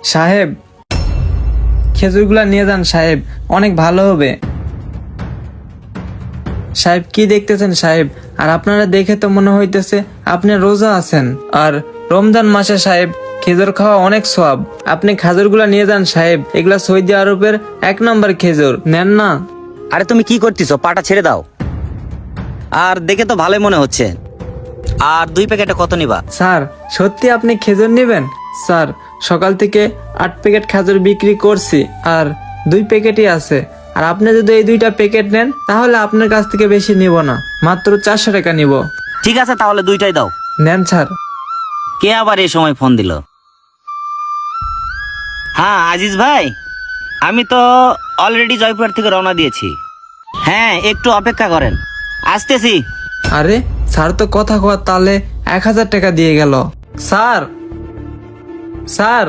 সাহেব, খেজুরগুলা নিয়ে যান সাহেব, অনেক ভালো হবে। সাহেব কি দেখতেছেন সাহেব? আর আপনারা দেখে তো মনে হইতেছে আপনি রোজা আছেন, আর রমজান মাসে সাহেব খেজুর খাওয়া অনেক সওয়াব। আপনি খেজুরগুলা নিয়ে যান সাহেব, এগুলা সৌদি আরবের 1 নম্বর খেজুর, নেন না। আরে তুমি কি করতেছো? পাটা ছেড়ে দাও। আর দেখে তো ভালোই মনে হচ্ছে। আর 2 প্যাকেটে কত নিবা? স্যার, সত্যি আপনি খেজুর নেবেন? স্যার, সকাল থেকে 8 প্যাকেট খেজুর বিক্রি করছি, আর 2 প্যাকেটই আছে। আর আপনি যদি এই 2টা প্যাকেট নেন তাহলে আপনার কাছ থেকে বেশি নিব না, মাত্র 400 টাকা নিব। ঠিক আছে, তাহলে 2টাই দাও। নেন স্যার। কে আবার এই সময় ফোন দিল? হ্যাঁ আজিজ ভাই, আমি তো অলরেডি জয়পুর থেকে রওনা দিয়েছি। হ্যাঁ, একটু অপেক্ষা করেন, আসতেছি। আরে স্যার তো কথা কওয়ার তালে 1000 টাকা দিয়ে গেল। Sir, sir,